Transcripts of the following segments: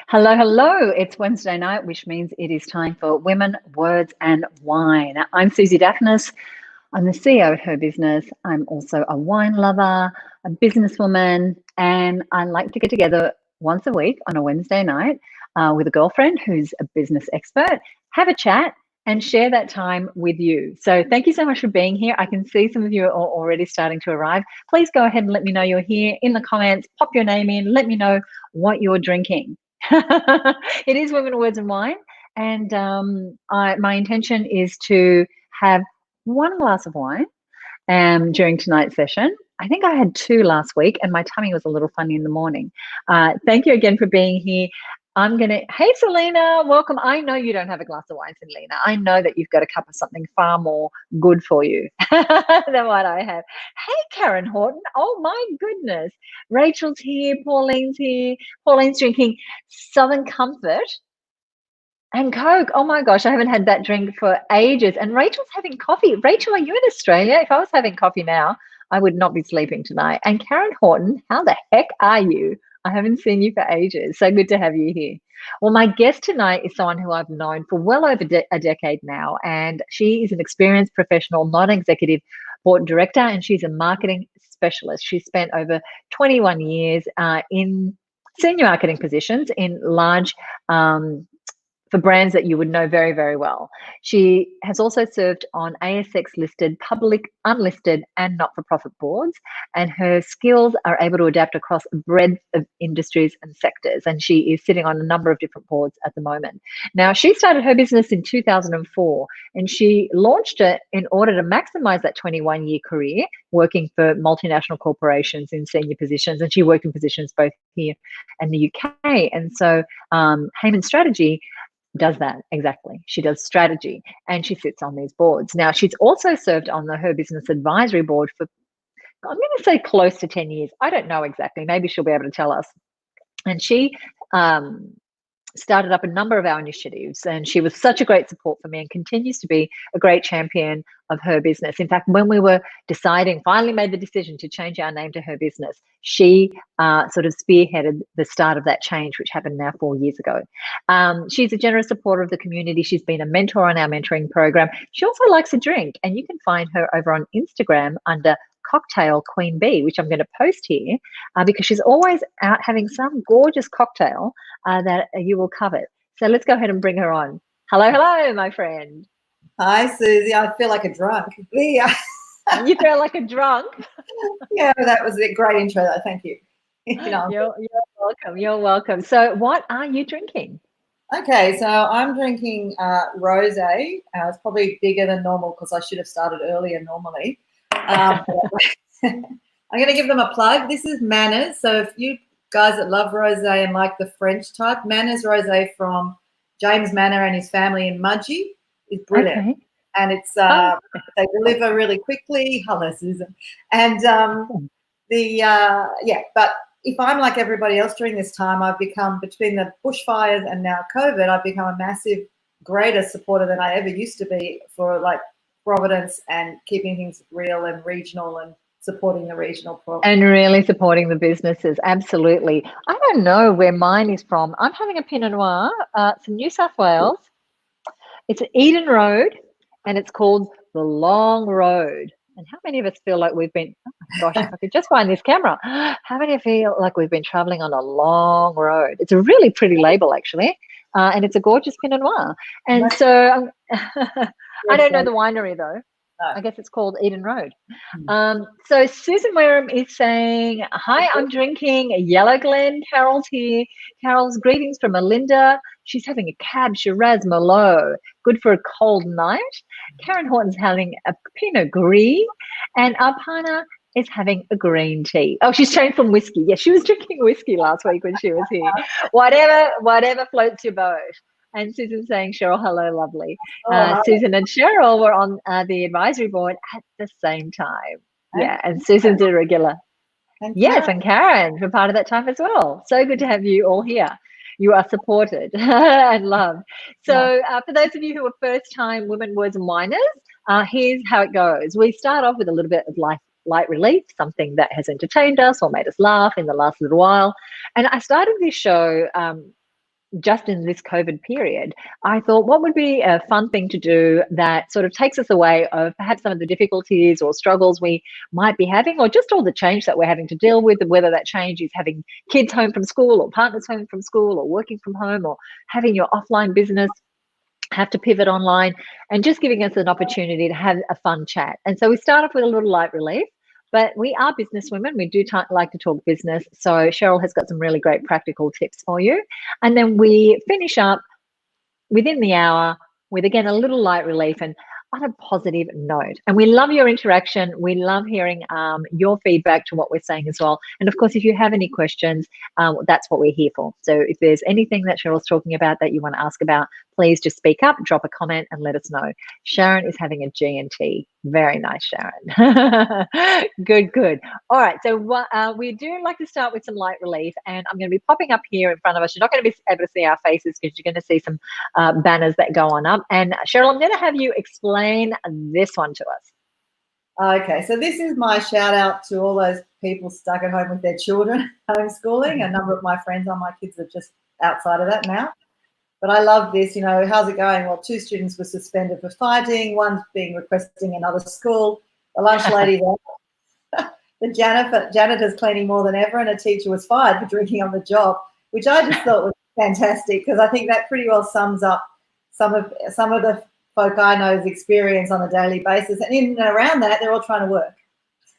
Hello, hello. It's Wednesday night, which means it is time for Women, Words and Wine. I'm Suzi Dafnis. I'm the CEO of Her Business. I'm also a wine lover, a businesswoman, and I like to get together once a week on a Wednesday night with a girlfriend who's a business expert, have a chat, and share that time with you. So thank you so much for being here. I can see some of you are already starting to arrive. Please go ahead and let me know you're here in the comments. Pop your name in. Let me know what you're drinking. It is Women, Words and Wine, and my intention is to have one glass of wine during tonight's session. I think I had two last week, and my tummy was a little funny in the morning. Thank you again for being here. Hey, Selena, welcome. I know you don't have a glass of wine, Selena. I know that you've got a cup of something far more good for you than what I have. Hey, Karen Horton. Oh, my goodness. Rachel's here. Pauline's here. Pauline's drinking Southern Comfort and Coke. Oh my gosh, I haven't had that drink for ages. And Rachel's having coffee. Rachel, are you in Australia? If I was having coffee now, I would not be sleeping tonight. And Karen Horton, how the heck are you? I haven't seen you for ages. So good to have you here. Well, my guest tonight is someone who I've known for well over a decade now. And she is an experienced professional, non-executive board director, and she's a marketing specialist. She's spent over 21 years in senior marketing positions in large for brands that you would know very, very well. She has also served on ASX listed, public, unlisted, and not-for-profit boards, and her skills are able to adapt across a breadth of industries and sectors, and she is sitting on a number of different boards at the moment. Now, she started her business in 2004, and she launched it in order to maximize that 21-year career working for multinational corporations in senior positions, and she worked in positions both here and the UK. And so Hayman Strategy does that exactly. She does strategy and she sits on these boards. Now, she's also served on the Her Business Advisory Board for, I'm going to say close to 10 years. I don't know exactly. Maybe she'll be able to tell us. And she started up a number of our initiatives, and she was such a great support for me and continues to be a great champion of Her Business. In fact, when we were finally made the decision to change our name to Her Business, she sort of spearheaded the start of that change, which happened now 4 years ago. She's a generous supporter of the community. She's been a mentor on our mentoring program. She also likes to drink, and you can find her over on Instagram under Cocktail Queen Bee, which I'm going to post here because she's always out having some gorgeous cocktail that you will covet. So let's go ahead and bring her on. Hello, my friend. Hi, Suzi. I feel like a drunk. Yeah. You feel like a drunk? Yeah, that was a great intro, though. Thank you. You're welcome. You're welcome. So what are you drinking? Okay, so I'm drinking rosé. It's probably bigger than normal because I should have started earlier normally. I'm going to give them a plug. This is Manners. So if you guys that love rosé and like the French type, Manners rosé from James Manor and his family in Mudgee is brilliant. Okay. And it's they deliver really quickly. Hello, Susan. And but if I'm like everybody else during this time, I've become, between the bushfires and now COVID, I've become a massive, greater supporter than I ever used to be for like Providence and keeping things real and regional and supporting the regional program. And really supporting the businesses, absolutely. I don't know where mine is from. I'm having a Pinot Noir, from New South Wales. It's an Eden Road, and it's called The Long Road. And how many of us feel like we've been, oh my gosh, if I could just find this camera, how many feel like we've been traveling on a long road? It's a really pretty label, actually, and it's a gorgeous Pinot Noir. And so I don't know the winery, though. I guess it's called Eden Road. So Susan Wareham is saying, hi, I'm drinking a Yellow Glen. Carol's here. Carol's greetings from Melinda. She's having a Cab Shiraz Merlot, good for a cold night. Karen Horton's having a Pinot Gris, and Arpana is having a green tea. Oh, she's changed from whiskey. Yes, she was drinking whiskey last week when she was here. Whatever floats your boat. And Susan's saying, Cheryl, hello, lovely. Susan and Cheryl were on the advisory board at the same time. Yeah, and Susan's a regular. Yes, and Karen for part of that time as well. So good to have you all here. You are supported and loved. So for those of you who are first-time Women, Words and Winers, here's how it goes. We start off with a little bit of light relief, something that has entertained us or made us laugh in the last little while. And I started this show just in this COVID period, I thought what would be a fun thing to do that sort of takes us away of perhaps some of the difficulties or struggles we might be having, or just all the change that we're having to deal with, and whether that change is having kids home from school or partners home from school or working from home or having your offline business have to pivot online, and just giving us an opportunity to have a fun chat. And so we start off with a little light relief, but we are business women. We do like to talk business. So Cheryl has got some really great practical tips for you. And then we finish up within the hour with, again, a little light relief and on a positive note. And we love your interaction. We love hearing your feedback to what we're saying as well. And of course, if you have any questions, that's what we're here for. So if there's anything that Cheryl's talking about that you want to ask about, please just speak up, drop a comment and let us know. Sharon is having a G&T. Very nice, Sharon. Good, good. All right. So we do like to start with some light relief, and I'm going to be popping up here in front of us. You're not going to be able to see our faces because you're going to see some banners that go on up. And Cheryl, I'm going to have you explain this one to us. Okay, so this is my shout out to all those people stuck at home with their children homeschooling. A number of my friends on my kids are just outside of that now. But I love this, you know, how's it going? Well, 2 students were suspended for fighting, one's being requesting another school, the lunch lady there, the janitor's cleaning more than ever, and a teacher was fired for drinking on the job, which I just thought was fantastic, because I think that pretty well sums up some of the folk I know's experience on a daily basis. And in and around that, they're all trying to work.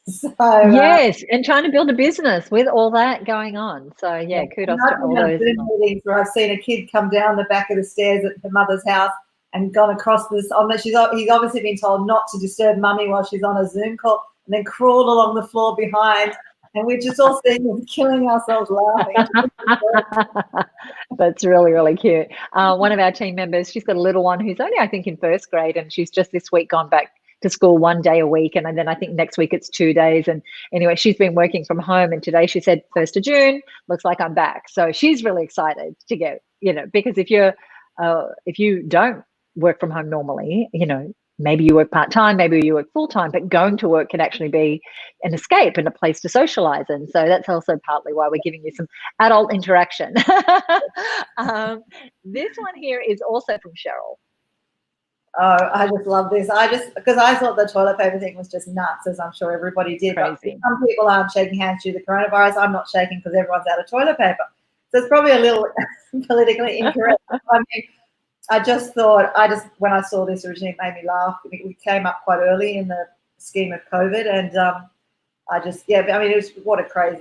So yes, and trying to build a business with all that going on. So yeah, kudos to all those. Meetings where I've seen a kid come down the back of the stairs at her mother's house and gone across this. He's obviously been told not to disturb mummy while she's on a Zoom call, and then crawled along the floor behind. And we're just all sitting and killing ourselves laughing. That's really, really cute. One of our team members, she's got a little one who's only, I think, in 1st grade, and she's just this week gone back to school 1 day a week, and then I think next week it's 2 days. And anyway, she's been working from home, and today she said 1st of June, looks like I'm back. So she's really excited to go, you know, because if you don't work from home normally, you know, maybe you work part-time, maybe you work full-time, but going to work can actually be an escape and a place to socialize. And so that's also partly why we're giving you some adult interaction. This one here is also from Cheryl. Oh, I just love this. Because I thought the toilet paper thing was just nuts, as I'm sure everybody did. Crazy. But some people aren't shaking hands due to the coronavirus. I'm not shaking because everyone's out of toilet paper. So it's probably a little politically incorrect. I mean, I just thought, when I saw this originally, it made me laugh. We came up quite early in the scheme of COVID, and it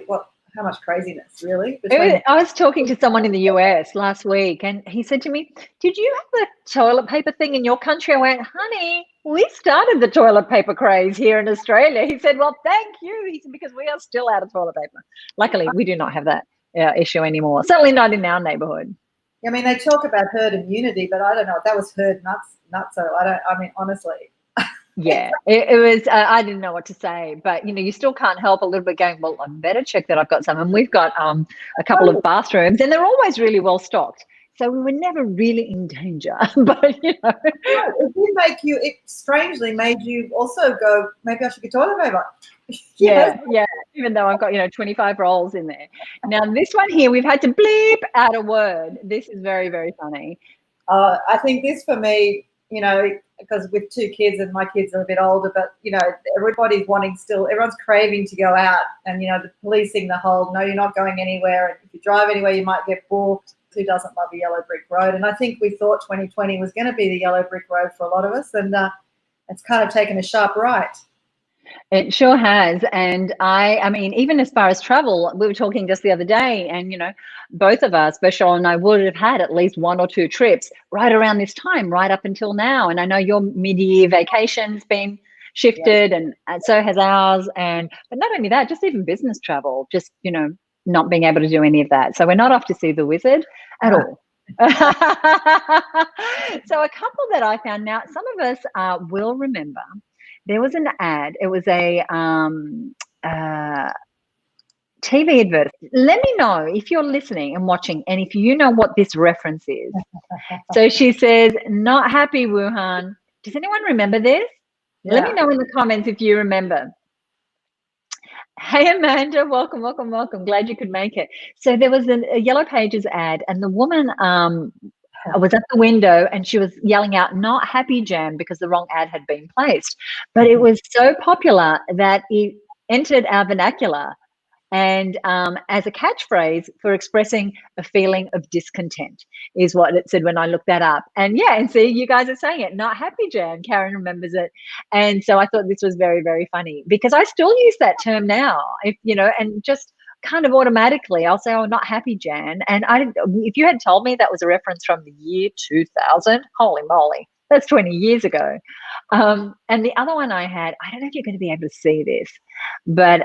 was how much craziness, really. I was talking to someone in the US last week, and he said to me, did you have the toilet paper thing in your country? I went, honey, we started the toilet paper craze here in Australia. He said, well, thank you. He said, because we are still out of toilet paper. Luckily, we do not have that issue anymore. Certainly not in our neighborhood. I mean, they talk about herd immunity, but I don't know. That was herd nuts. So honestly. Yeah, it was, I didn't know what to say, but, you know, you still can't help a little bit going, well, I better check that I've got some. And we've got a couple of bathrooms, and they're always really well stocked. So we were never really in danger, but, you know. It strangely made you also go, maybe I should get toilet paper. Yeah, even though I've got, 25 rolls in there. Now, this one here, we've had to bleep out a word. This is very, very funny. I think this for me, because with 2 kids and my kids are a bit older, but, everybody's everyone's craving to go out, and, the policing the whole, no, you're not going anywhere. And if you drive anywhere, you might get balked. Who doesn't love a yellow brick road? And I think we thought 2020 was going to be the yellow brick road for a lot of us, and it's kind of taken a sharp right. It sure has. And I mean, even as far as travel, we were talking just the other day, and, both of us, Cheryl and I, would have had at least 1 or 2 trips right around this time, right up until now. And I know your mid-year vacation's been shifted, and so has ours. But not only that, just even business travel, just, not being able to do any of that. So we're not off to see the wizard at all. So a couple that I found, now some of us will remember, there was an ad. It was a TV advertisement. Let me know if you're listening and watching, and if you know what this reference is. So she says, not happy, Wuhan. Does anyone remember this? Yeah. Let me know in the comments if you remember. Hey Amanda, welcome, welcome, welcome. Glad you could make it. So there was a Yellow Pages ad, and the woman was at the window, and she was yelling out, "Not happy jam," because the wrong ad had been placed. But it was so popular that it entered our vernacular, and as a catchphrase for expressing a feeling of discontent is what it said when I looked that up. And yeah, and see, you guys are saying it, not happy jam. Karen remembers it. And so I thought this was very, very funny, because I still use that term now, if you know, and just kind of automatically I'll say, "Oh, not happy Jan." And if you had told me that was a reference from the year 2000, holy moly, that's 20 years ago. And the other one I had, I don't know if you're going to be able to see this, but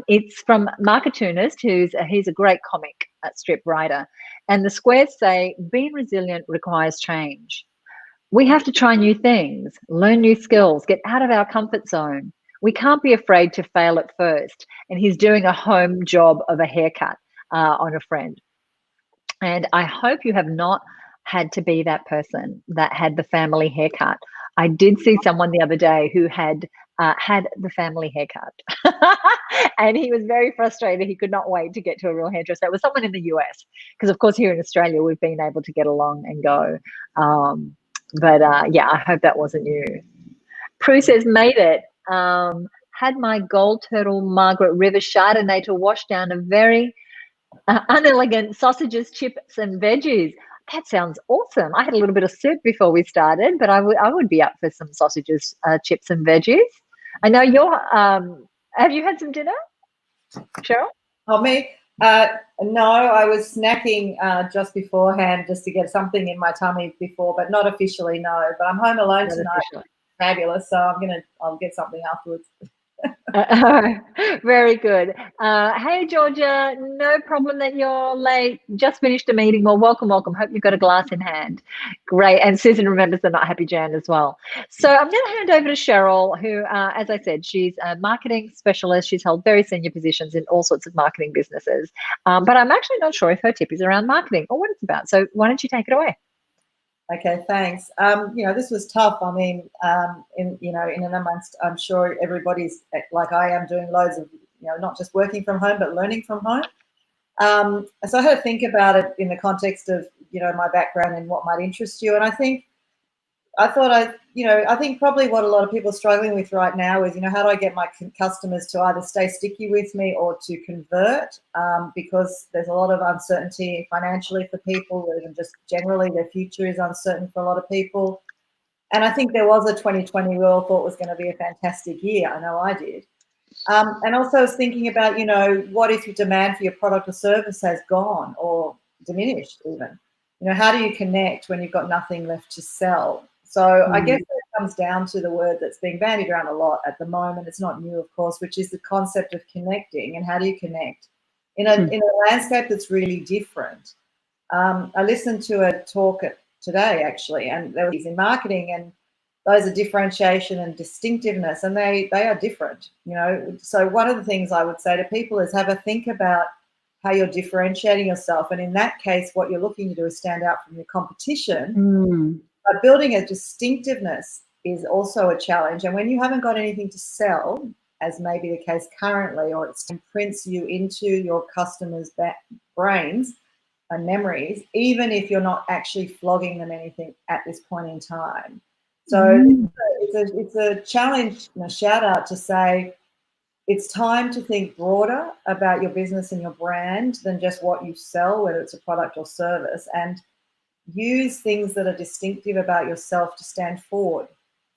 it's from Marketoonist, he's a great comic strip writer. And the squares say, "Being resilient requires change. We have to try new things, learn new skills, get out of our comfort zone. We can't be afraid to fail at first." And he's doing a home job of a haircut on a friend. And I hope you have not had to be that person that had the family haircut. I did see someone the other day who had the family haircut, and he was very frustrated. He could not wait to get to a real hairdresser. It was someone in the US, because of course here in Australia we've been able to get along and go. But yeah, I hope that wasn't you. Prue says, "Made it. Had my gold turtle Margaret River Chardonnay to wash down a very unelegant sausages, chips, and veggies." That sounds awesome. I had a little bit of soup before we started, but I would be up for some sausages, chips, and veggies. I know you're. Have you had some dinner, Cheryl? Oh, me? No, I was snacking just beforehand, just to get something in my tummy before, but not officially, no. But I'm home alone Not tonight. officially. Fabulous. So I'll get something afterwards. Very good. Hey, Georgia, no problem that you're late. Just finished a meeting. Well, welcome, welcome. Hope you've got a glass in hand. Great. And Susan remembers the Not Happy Jan as well. So I'm going to hand over to Cheryl, who, as I said, she's a marketing specialist. She's held very senior positions in all sorts of marketing businesses. But I'm actually not sure if her tip is around marketing or what it's about. So why don't you take it away? Okay, thanks. This was tough. I mean, in and amongst, I'm sure everybody's like I am, doing loads of, not just working from home, but learning from home. So I had to think about it in the context of, my background and what might interest you. And I think probably what a lot of people are struggling with right now is, how do I get my customers to either stay sticky with me or to convert? Because there's a lot of uncertainty financially for people, or even just generally their future is uncertain for a lot of people. And I think there was a 2020 we all thought was going to be a fantastic year. I know I did. And also I was thinking about, what if your demand for your product or service has gone or diminished even? How do you connect when you've got nothing left to sell? So I guess it comes down to the word that's being bandied around a lot at the moment. It's not new, of course, which is the concept of connecting. And how do you connect in a landscape that's really different? I listened to a talk today, actually, and there was in marketing, and those are differentiation and distinctiveness, and they are different. So one of the things I would say to people is have a think about how you're differentiating yourself. And in that case, what you're looking to do is stand out from your competition. But building a distinctiveness is also a challenge. And when you haven't got anything to sell, as may be the case currently, or it imprints you into your customers' brains and memories, even if you're not actually flogging them anything at this point in time. So it's a challenge and a shout out to say it's time to think broader about your business and your brand than just what you sell, whether it's a product or service, and use things that are distinctive about yourself to stand forward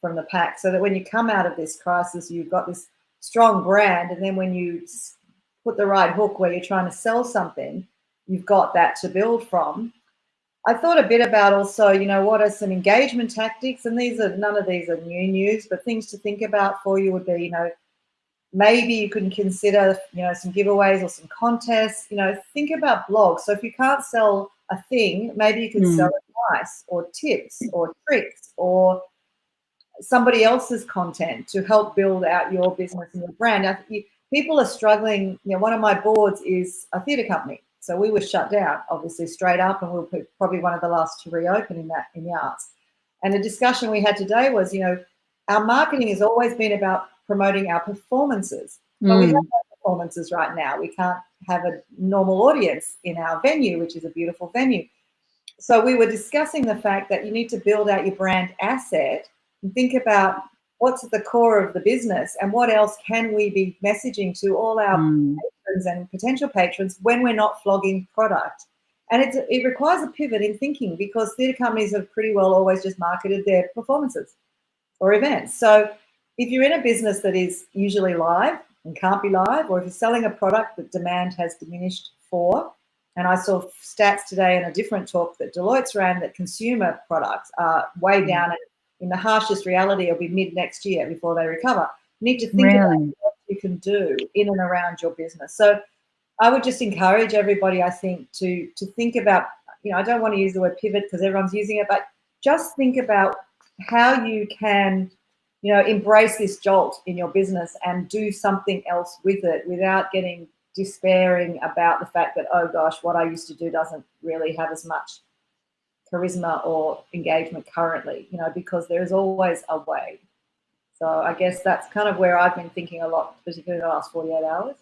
from the pack, so that when you come out of this crisis, you've got this strong brand, and then when you put the right hook where you're trying to sell something, you've got that to build from. I thought a bit about also, what are some engagement tactics, and none of these are new news, but things to think about for you would be, maybe you can consider, some giveaways or some contests. Think about blogs. So if you can't sell a thing, maybe you can sell advice or tips or tricks or somebody else's content to help build out your business and your brand. Now, people are struggling. One of my boards is a theatre company. So we were shut down, obviously, straight up, and we were probably one of the last to reopen in the arts. And the discussion we had today was, our marketing has always been about promoting our performances, but we have no performances right now. We can't have a normal audience in our venue, which is a beautiful venue. So we were discussing the fact that you need to build out your brand asset and think about what's at the core of the business and what else can we be messaging to all our patrons and potential patrons when we're not flogging product. And it requires a pivot in thinking, because theatre companies have pretty well always just marketed their performances or events. So if you're in a business that is usually live and can't be live, or if you're selling a product that demand has diminished for, and I saw stats today in a different talk that Deloitte's ran that consumer products are way down, and in the harshest reality it'll be mid next year before they recover. You need to think about what you can do in and around your business. So I would just encourage everybody, I think, to think about, I don't want to use the word pivot because everyone's using it, but just think about how you can, embrace this jolt in your business and do something else with it without getting despairing about the fact that, oh gosh, what I used to do doesn't really have as much charisma or engagement currently, because there is always a way. So I guess that's kind of where I've been thinking a lot, particularly in the last 48 hours.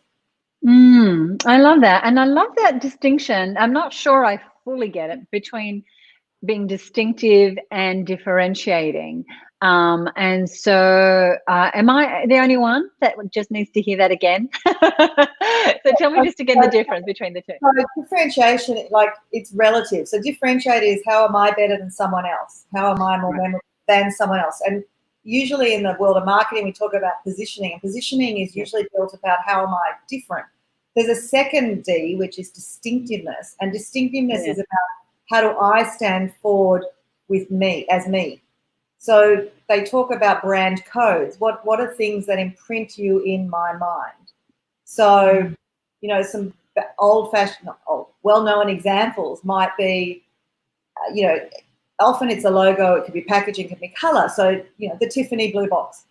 I love that. And I love that distinction. I'm not sure I fully get it between being distinctive and differentiating. And so am I the only one that just needs to hear that again? So tell me just again the difference between the two. So differentiation, it's relative. So differentiate is, how am I better than someone else? How am I more memorable than someone else? And usually in the world of marketing, we talk about positioning, and positioning is usually built about how am I different. There's a second D, which is distinctiveness, and distinctiveness is about how do I stand forward with me as me. So they talk about brand codes. What are things that imprint you in my mind? So, some old-fashioned, well-known examples might be, often it's a logo, it could be packaging, it could be color. So, the Tiffany blue box,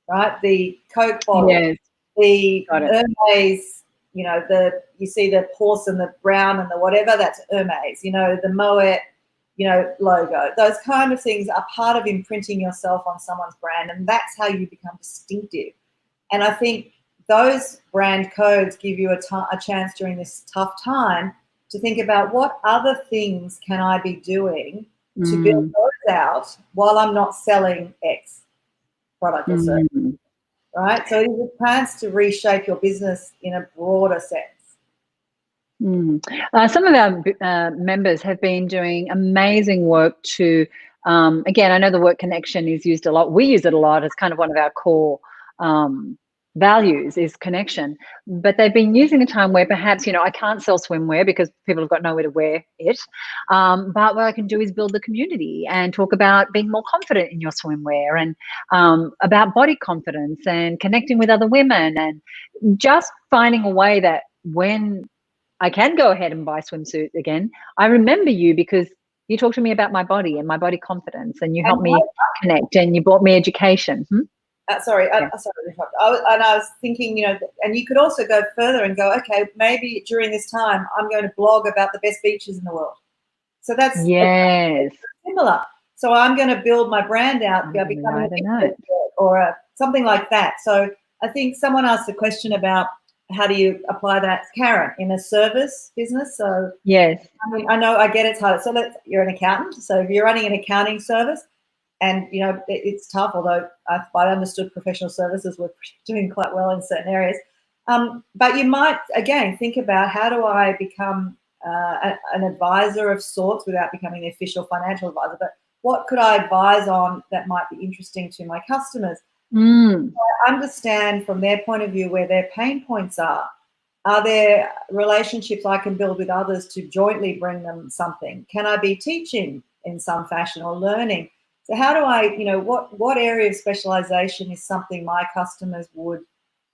right? The Coke bottle, the Hermes, you see the porcelain, the brown and the whatever, that's Hermes, the Moet, logo. Those kind of things are part of imprinting yourself on someone's brand, and that's how you become distinctive. And I think those brand codes give you a chance during this tough time to think about what other things can I be doing to build those out while I'm not selling X product or service, right? So it is a chance to reshape your business in a broader sense. Some of our members have been doing amazing work to, again, I know the word connection is used a lot. We use it a lot as kind of one of our core values is connection. But they've been using a time where perhaps, I can't sell swimwear because people have got nowhere to wear it. But what I can do is build the community and talk about being more confident in your swimwear, and about body confidence and connecting with other women, and just finding a way that when I can go ahead and buy swimsuit again, I remember you because you talked to me about my body and my body confidence, and you helped me connect, and you brought me education. Sorry, I was thinking, and you could also go further and go, okay, maybe during this time I'm going to blog about the best beaches in the world. So that's similar. So I'm going to build my brand out by becoming or something like that. So I think someone asked a question about how do you apply that, Karen, in a service business? So yes, I know I get it's hard. So you're an accountant. So if you're running an accounting service, and it's tough, although I understood professional services were doing quite well in certain areas. But you might, again, think about how do I become an advisor of sorts without becoming the official financial advisor, but what could I advise on that might be interesting to my customers? So I understand from their point of view where their pain points are. Are there relationships I can build with others to jointly bring them something? Can I be teaching in some fashion or learning? So how do I, what area of specialization is something my customers would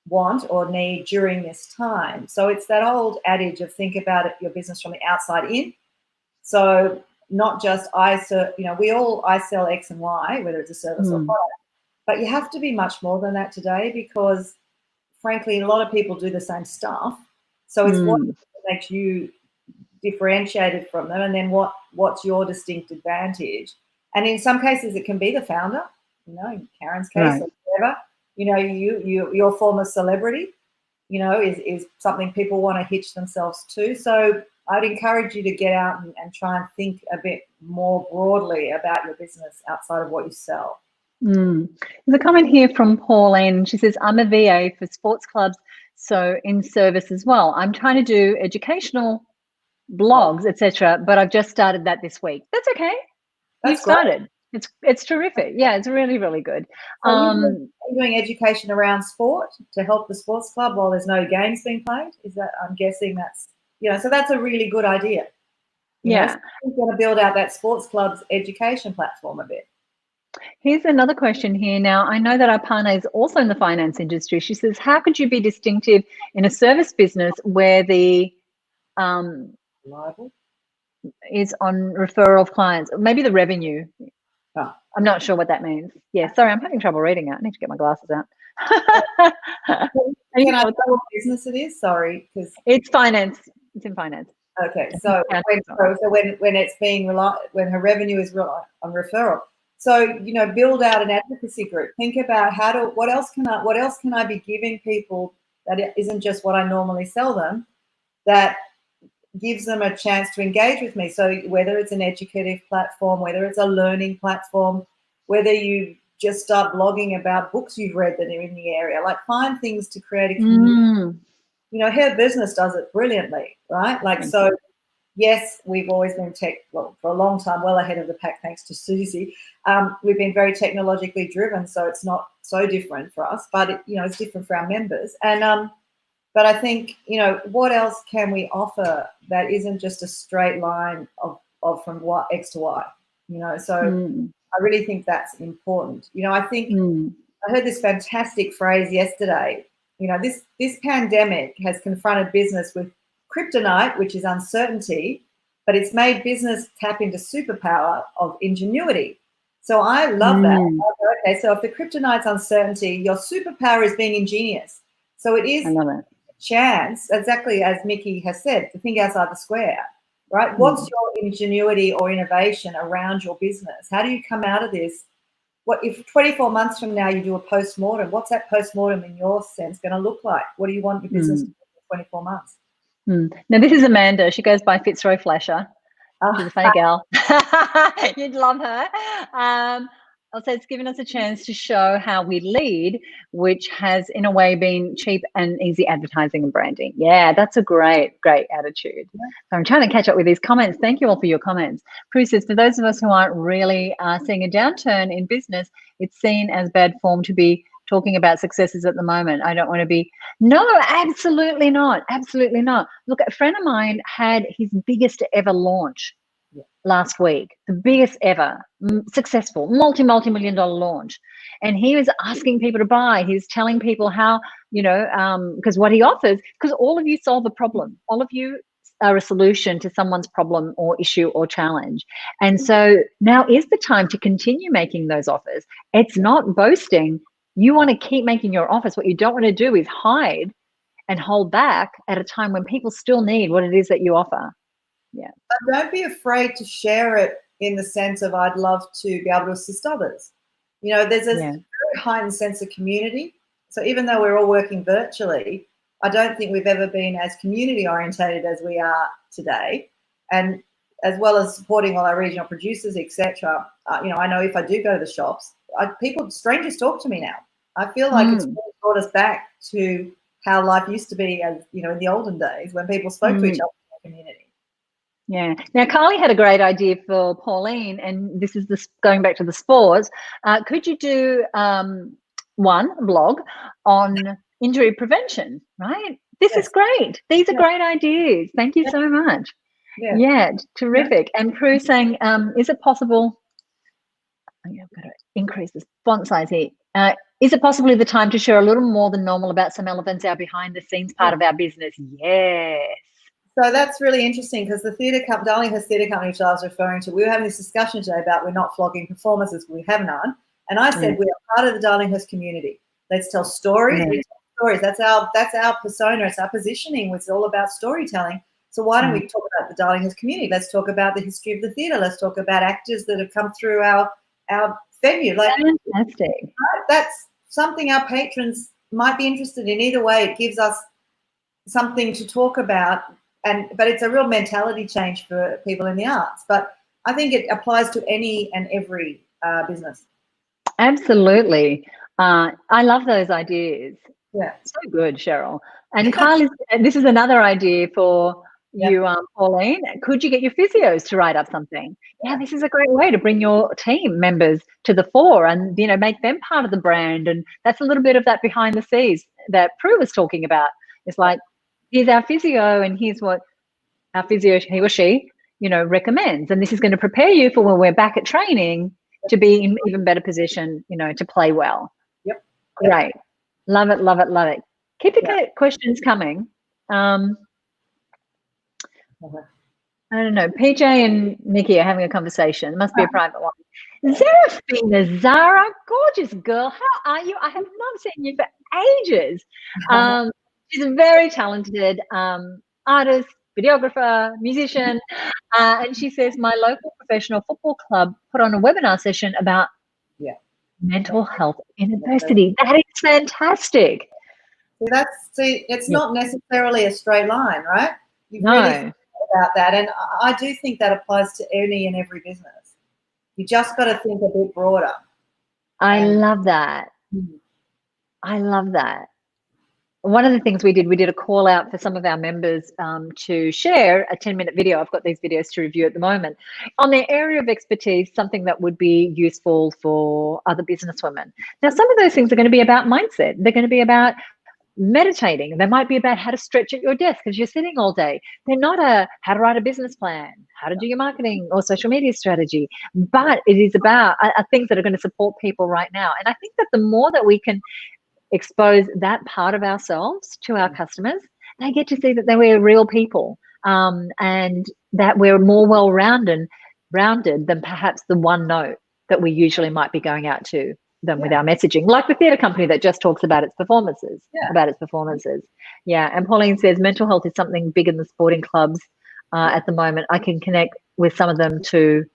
want or need during this time? So it's that old adage of think about it, your business from the outside in. So not just I sell X and Y, whether it's a service or product, but you have to be much more than that today, because frankly, a lot of people do the same stuff. So it's what makes you differentiated from them, and then what's your distinct advantage. And in some cases, it can be the founder, in Karen's case, or whatever, your former celebrity. is something people want to hitch themselves to. So I'd encourage you to get out and try and think a bit more broadly about your business outside of what you sell. There's a comment here from Pauline. She says, I'm a VA for sports clubs, so in service as well. I'm trying to do educational blogs, etc., but I've just started that this week. That's okay. You've started. It's terrific. Yeah, it's really, really good. So are you doing education around sport to help the sports club while there's no games being played? Is that, I'm guessing that's, so that's a really good idea. Yeah. So you're going to build out that sports club's education platform a bit. Here's another question here. Now, I know that Aparna is also in the finance industry. She says, how could you be distinctive in a service business where the Reliable? Is on referral of clients? Maybe the revenue. Oh. I'm not sure what that means. Yeah, sorry, I'm having trouble reading it. I need to get my glasses out. Can I tell what business it is? Sorry, because it's finance. It's in finance. Okay, so when it's being when her revenue is on referral, so build out an advocacy group. Think about what else can I be giving people that it isn't just what I normally sell them, that gives them a chance to engage with me. So whether it's an educative platform, whether it's a learning platform, whether you just start blogging about books you've read that are in the area, like find things to create a community. Her business does it brilliantly, right? So yes, we've always been for a long time, well ahead of the pack, thanks to Suzi. We've been very technologically driven, so it's not so different for us, but it's different for our members. And but I think, what else can we offer that isn't just a straight line of from X to Y, So I really think that's important. I think I heard this fantastic phrase yesterday. This pandemic has confronted business with kryptonite, which is uncertainty, but it's made business tap into superpower of ingenuity. So I love that. Okay, so if the kryptonite's uncertainty, your superpower is being ingenious. So it is a chance, exactly as Mickey has said, to think outside the square, right? What's your ingenuity or innovation around your business? How do you come out of this? What if 24 months from now you do a post-mortem? What's that post-mortem in your sense going to look like? What do you want your business to do in 24 months? Now, this is Amanda. She goes by Fitzroy Flasher. She's a funny gal. You'd love her. Also, it's given us a chance to show how we lead, which has, in a way, been cheap and easy advertising and branding. Yeah, that's a great, great attitude. So I'm trying to catch up with these comments. Thank you all for your comments. Prue says, for those of us who aren't really seeing a downturn in business, it's seen as bad form to be talking about successes at the moment. I don't want to be. No, absolutely not. Absolutely not. Look, a friend of mine had his biggest ever launch last week, the biggest ever successful multi-million-dollar launch. And he was asking people to buy. He's telling people how, because what he offers, because all of you solve a problem. All of you are a solution to someone's problem or issue or challenge. And so now is the time to continue making those offers. It's not boasting. You want to keep making your offers. What you don't want to do is hide and hold back at a time when people still need what it is that you offer. Yeah. But don't be afraid to share it in the sense of I'd love to be able to assist others. There's a very heightened sense of community. So even though we're all working virtually, I don't think we've ever been as community orientated as we are today. And as well as supporting all our regional producers, etc. I know if I do go to the shops, strangers talk to me now. I feel like it's really brought us back to how life used to be, as in the olden days when people spoke to each other in the community. Yeah. Now, Carly had a great idea for Pauline, and this is going back to the sports. Could you do one blog on injury prevention, right? This is great. These are great ideas. Thank you so much. Yeah, terrific. And Prue saying, is it possible? I've got to increase the font size here. Is it possibly the time to share a little more than normal about some elements, our behind the scenes part of our business? Yes. So that's really interesting because the Darlinghurst Theatre Company, which I was referring to, we were having this discussion today about we're not flogging performances, we have none. And I said we are part of the Darlinghurst community. Let's tell stories. We tell stories. That's our persona. It's our positioning. It's all about storytelling. So why don't we talk about the Darlinghurst community? Let's talk about the history of the theatre. Let's talk about actors that have come through our venue. Fantastic. That's something our patrons might be interested in. Either way, it gives us something to talk about, but it's a real mentality change for people in the arts. But I think it applies to any and every business. Absolutely. I love those ideas. Yeah. So good, Cheryl. And Kyle, this is another idea for you, Pauline. Could you get your physios to write up something? Yeah, this is a great way to bring your team members to the fore and, you know, make them part of the brand. And that's a little bit of that behind the scenes that Prue was talking about. It's like, here's our physio and here's what our physio, he or she, you know, recommends. And this is going to prepare you for when we're back at training to be in even better position, you know, to play well. Yep. Great. Love it, love it, love it. Keep the questions coming. I don't know. PJ and Nikki are having a conversation. It must be a private one. Zarafina, Zara, gorgeous girl. How are you? I have not seen you for ages. She's a very talented artist, videographer, musician. And she says, my local professional football club put on a webinar session about mental health in adversity. That is fantastic. It's not necessarily a straight line, right? You've No. really thought about that, and I do think that applies to any and every business. You just got to think a bit broader. I love that. I love that. One of the things we did a call out for some of our members to share a 10-minute video. I've got these videos to review at the moment on their area of expertise, something that would be useful for other businesswomen. Now, some of those things are going to be about mindset. They're going to be about meditating. They might be about how to stretch at your desk because you're sitting all day. They're not how to write a business plan, how to do your marketing or social media strategy, but it is about things that are going to support people right now. And I think that the more that we can expose that part of ourselves to our customers, they get to see that we're real people, and that we're more well-rounded than perhaps the one note that we usually might be going out to them with our messaging, like the theatre company that just talks about its performances, and Pauline says mental health is something big in the sporting clubs at the moment. I can connect with some of them to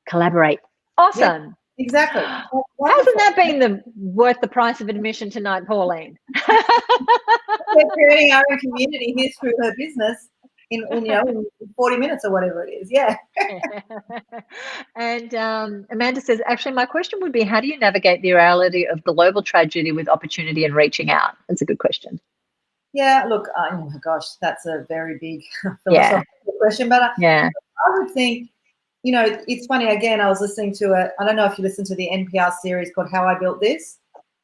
collaborate. Awesome. Exactly. Hasn't that been worth the price of admission tonight, Pauline? We're creating our own community here through her business in 40 minutes or whatever it is. Yeah. And Amanda says, actually, my question would be, how do you navigate the reality of global tragedy with opportunity and reaching out? That's a good question. Yeah, look, oh my gosh, that's a very big philosophical question. But I would think, it's funny, again, I was listening to I don't know if you listened to the NPR series called How I Built This.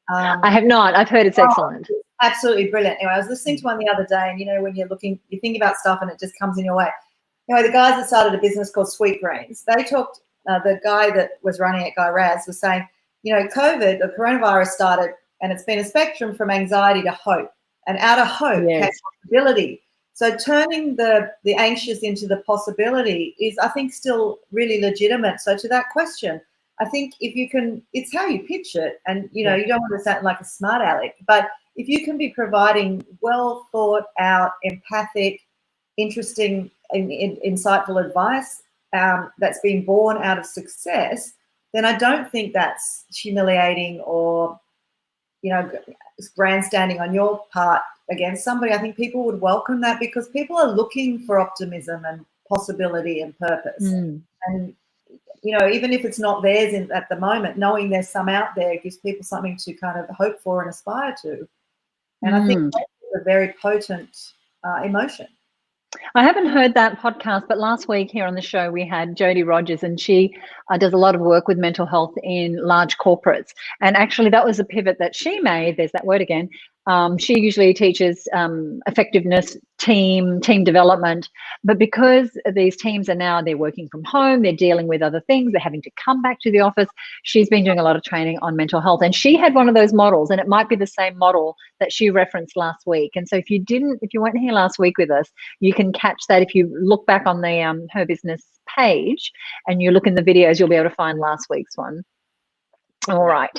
I have not. I've heard it's excellent. It's absolutely brilliant. Anyway, I was listening to one the other day, and, when you're thinking about stuff and it just comes in your way. Anyway, the guys that started a business called Sweet Greens, they talked, the guy that was running it, Guy Raz, was saying, COVID, the coronavirus started, and it's been a spectrum from anxiety to hope. And out of hope came possibility. So turning the anxious into the possibility is, I think, still really legitimate. So to that question, I think if you can, it's how you pitch it. And, you don't want to sound like a smart aleck, but if you can be providing well thought out, empathic, interesting, insightful advice that's been born out of success, then I don't think that's humiliating or, grandstanding on your part against somebody. I think people would welcome that because people are looking for optimism and possibility and purpose. And, even if it's not theirs at the moment, knowing there's some out there gives people something to kind of hope for and aspire to. And I think that's a very potent emotion. I haven't heard that podcast, but last week here on the show we had Jodie Rogers, and she does a lot of work with mental health in large corporates. And actually that was a pivot that she made. There's that word again. She usually teaches effectiveness, team development, but because these teams they're working from home, they're dealing with other things, they're having to come back to the office. She's been doing a lot of training on mental health, and she had one of those models, and it might be the same model that she referenced last week. And so if you weren't here last week with us, you can catch that if you look back on the Her Business page and you look in the videos, you'll be able to find last week's one. All right.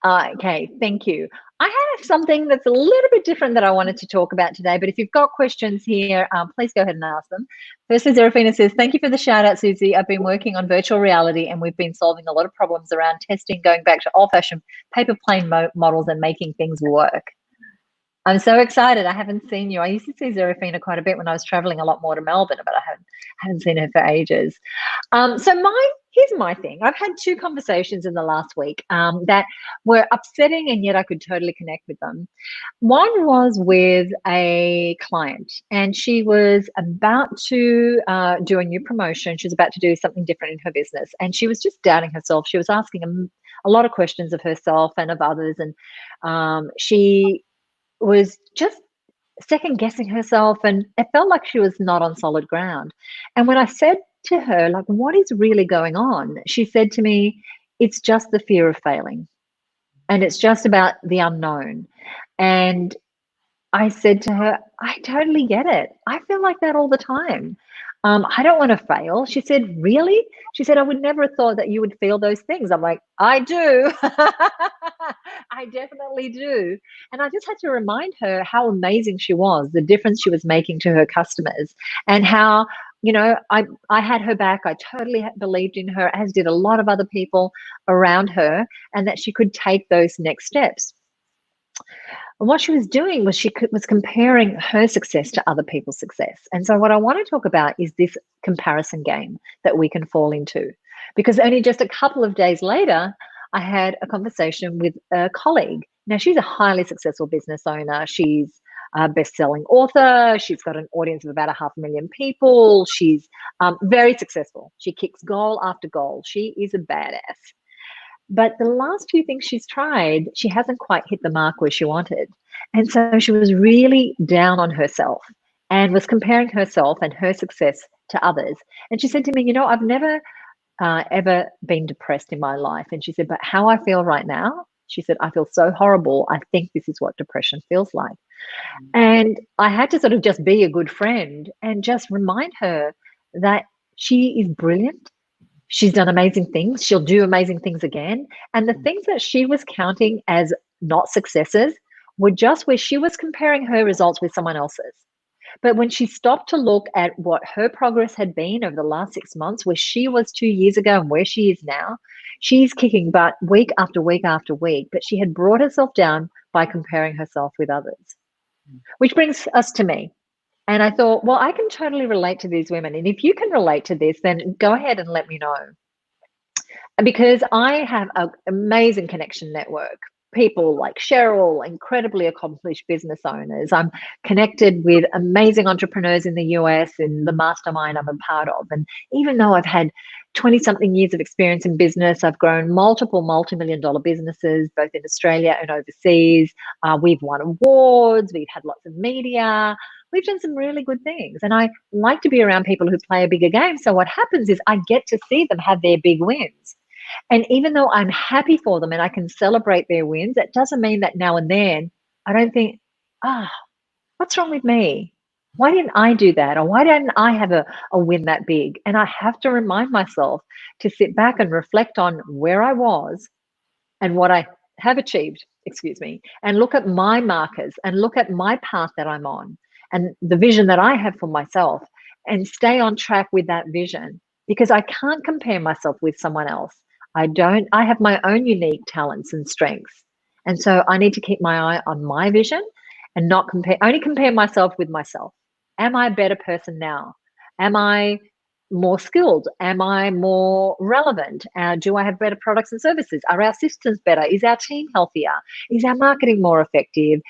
Okay. Thank you. I have something that's a little bit different that I wanted to talk about today, but if you've got questions here, please go ahead and ask them. Firstly, Zarafina says, thank you for the shout out, Suzi. I've been working on virtual reality and we've been solving a lot of problems around testing, going back to old-fashioned paper plane models and making things work. I'm so excited. I haven't seen you. I used to see Zerafina quite a bit when I was traveling a lot more to Melbourne, but I haven't seen her for ages. Here's my thing. I've had two conversations in the last week that were upsetting, and yet I could totally connect with them. One was with a client, and she was about to do a new promotion. She was about to do something different in her business, and she was just doubting herself. She was asking a lot of questions of herself and of others, and she was just second guessing herself, and it felt like she was not on solid ground. And when I said to her, like, what is really going on? She said to me, it's just the fear of failing, and it's just about the unknown. And I said to her, I totally get it. I feel like that all the time. I don't want to fail. She said, really? She said, I would never have thought that you would feel those things. I'm like, I do. I definitely do. And I just had to remind her how amazing she was, the difference she was making to her customers, and how, I had her back. I totally believed in her, as did a lot of other people around her, and that she could take those next steps. And what she was doing was she was comparing her success to other people's success. And so what I want to talk about is this comparison game that we can fall into. Because only just a couple of days later, I had a conversation with a colleague. Now, she's a highly successful business owner. She's a best-selling author. She's got an audience of about 500,000 people. She's very successful. She kicks goal after goal. She is a badass. But the last few things she's tried, she hasn't quite hit the mark where she wanted. And so she was really down on herself and was comparing herself and her success to others. And she said to me, I've never ever been depressed in my life. And she said, but how I feel right now, she said, I feel so horrible. I think this is what depression feels like. And I had to sort of just be a good friend and just remind her that she is brilliant. She's done amazing things. She'll do amazing things again. And the things that she was counting as not successes were just where she was comparing her results with someone else's. But when she stopped to look at what her progress had been over the last 6 months, where she was 2 years ago and where she is now, she's kicking butt week after week after week. But she had brought herself down by comparing herself with others, which brings us to me. And I thought, well, I can totally relate to these women. And if you can relate to this, then go ahead and let me know. Because I have an amazing connection network. People like Cheryl, incredibly accomplished business owners. I'm connected with amazing entrepreneurs in the US in the mastermind I'm a part of. And even though I've had 20-something years of experience in business, I've grown multiple multi-million-dollar businesses, both in Australia and overseas. We've won awards. We've had lots of media. We've done some really good things. And I like to be around people who play a bigger game. So what happens is I get to see them have their big wins. And even though I'm happy for them and I can celebrate their wins, that doesn't mean that now and then I don't think, what's wrong with me? Why didn't I do that? Or why didn't I have a win that big? And I have to remind myself to sit back and reflect on where I was and what I have achieved, and look at my markers and look at my path that I'm on and the vision that I have for myself, and stay on track with that vision, because I can't compare myself with someone else. I have my own unique talents and strengths. And so I need to keep my eye on my vision and not only compare myself with myself. Am I a better person now? Am I more skilled? Am I more relevant? Do I have better products and services? Are our systems better? Is our team healthier? Is our marketing more effective?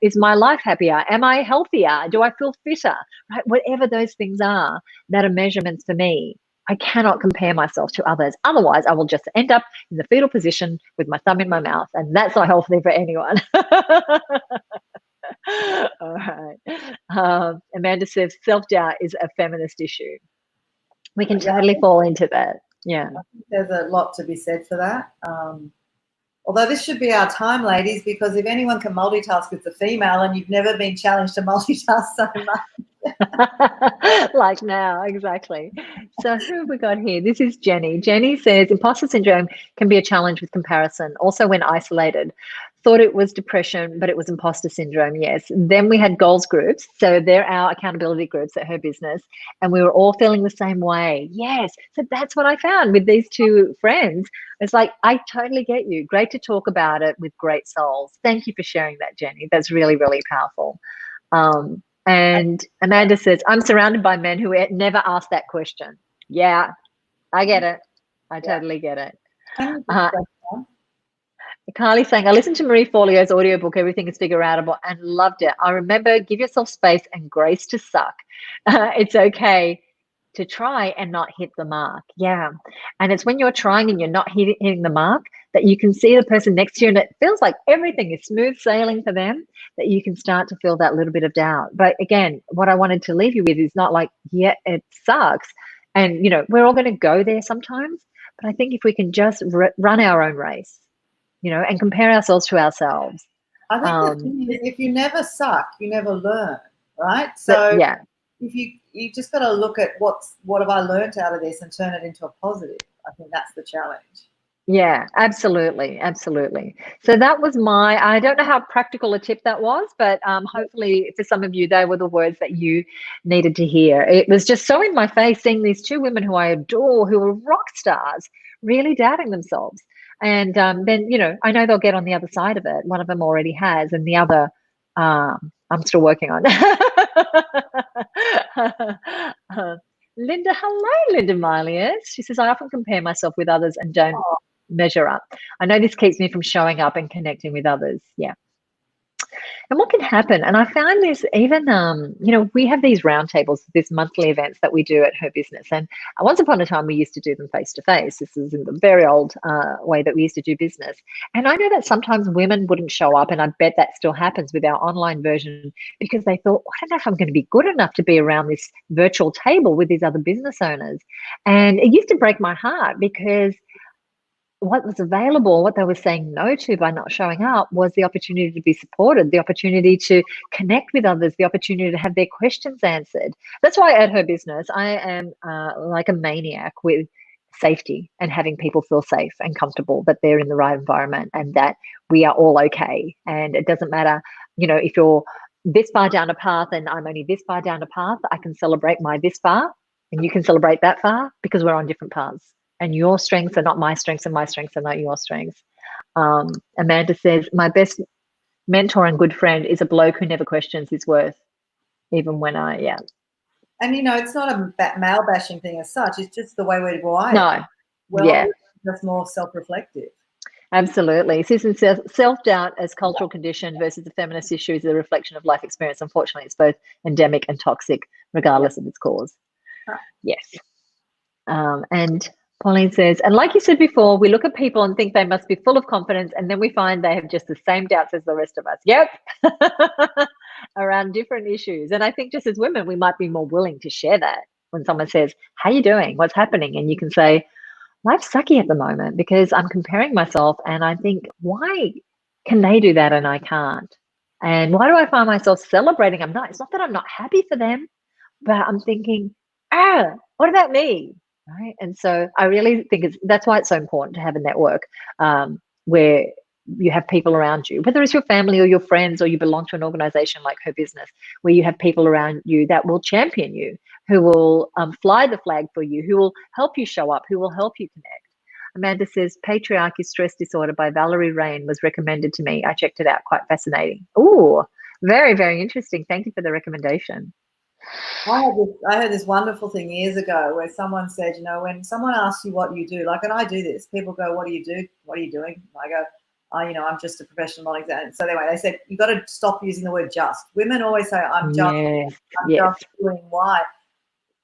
Is my life happier? Am I healthier? Do I feel fitter? Right? Whatever those things are that are measurements for me, I cannot compare myself to others. Otherwise, I will just end up in the fetal position with my thumb in my mouth, and that's not healthy for anyone. All right. Amanda says self-doubt is a feminist issue. We can totally fall into that. Yeah. I think there's a lot to be said for that. Although this should be our time, ladies, because if anyone can multitask, it's a female, and you've never been challenged to multitask so much. Like now, exactly. So who have we got here? This is Jenny. Jenny says imposter syndrome can be a challenge with comparison, also when isolated. thought it was depression, but it was imposter syndrome. Yes. Then we had goals groups. So they're our accountability groups at her business. And we were all feeling the same way. Yes. So that's what I found with these two friends. It's like, I totally get you. Great to talk about it with great souls. Thank you for sharing that, Jenny. That's really, really powerful. And Amanda says, I'm surrounded by men who never ask that question. Yeah, I get it. I totally get it. Carly's saying, I listened to Marie Forleo's audiobook, Everything is Figure Outable, and loved it. I remember, give yourself space and grace to suck. It's okay to try and not hit the mark. Yeah. And it's when you're trying and you're not hitting the mark that you can see the person next to you and it feels like everything is smooth sailing for them, that you can start to feel that little bit of doubt. But again, what I wanted to leave you with is not like, yeah, it sucks. And, you know, we're all going to go there sometimes. But I think if we can just run our own race, you know, and compare ourselves to ourselves. I think the thing is, if you never suck, you never learn, right? So yeah, if you just got to look at what have I learned out of this and turn it into a positive. I think that's the challenge. Yeah, absolutely, absolutely. So that was I don't know how practical a tip that was, but hopefully for some of you, they were the words that you needed to hear. It was just so in my face seeing these two women who I adore, who are rock stars, really doubting themselves. And then, you know, I know they'll get on the other side of it. One of them already has, and the other, I'm still working on. Linda, hello, Linda Milius. She says, I often compare myself with others and don't measure up. I know this keeps me from showing up and connecting with others. Yeah. And what can happen, and I found this even, you know, we have these roundtables, these monthly events that we do at her business. And once upon a time, we used to do them face to face. This is in the very old way that we used to do business. And I know that sometimes women wouldn't show up, and I bet that still happens with our online version because they thought, I don't know if I'm going to be good enough to be around this virtual table with these other business owners. And it used to break my heart because what was available, what they were saying no to by not showing up was the opportunity to be supported, the opportunity to connect with others, the opportunity to have their questions answered. That's why at her business, I am like a maniac with safety and having people feel safe and comfortable, that they're in the right environment and that we are all okay. And it doesn't matter, you know, if you're this far down a path and I'm only this far down a path, I can celebrate my this far and you can celebrate that far because we're on different paths. And your strengths are not my strengths and my strengths are not your strengths. Amanda says, my best mentor and good friend is a bloke who never questions his worth, even when yeah. And, you know, it's not a male bashing thing as such. It's just the way we're wired. No. Well, yeah. Just more self-reflective. Absolutely. Susan says, self-doubt as cultural condition versus the feminist issue is a reflection of life experience. Unfortunately, it's both endemic and toxic, regardless of its cause. Yes. And Pauline says, and like you said before, we look at people and think they must be full of confidence, and then we find they have just the same doubts as the rest of us. Yep. Around different issues. And I think just as women, we might be more willing to share that when someone says, how you doing? What's happening? And you can say, life's sucky at the moment because I'm comparing myself and I think, why can they do that and I can't? And why do I find myself celebrating? It's not that I'm not happy for them, but I'm thinking, what about me? Right. And so I really think that's why it's so important to have a network where you have people around you, whether it's your family or your friends, or you belong to an organization like her business, where you have people around you that will champion you, who will fly the flag for you, who will help you show up, who will help you connect. Amanda says, Patriarchy Stress Disorder by Valerie Rain was recommended to me. I checked it out. Quite fascinating. Oh, very, very interesting. Thank you for the recommendation. I heard this wonderful thing years ago where someone said, you know, when someone asks you what you do, like, and I do this, people go, what do you do? What are you doing? I go, you know, I'm just a professional model. So anyway, they said, you got to stop using the word just. Women always say, I'm just doing why.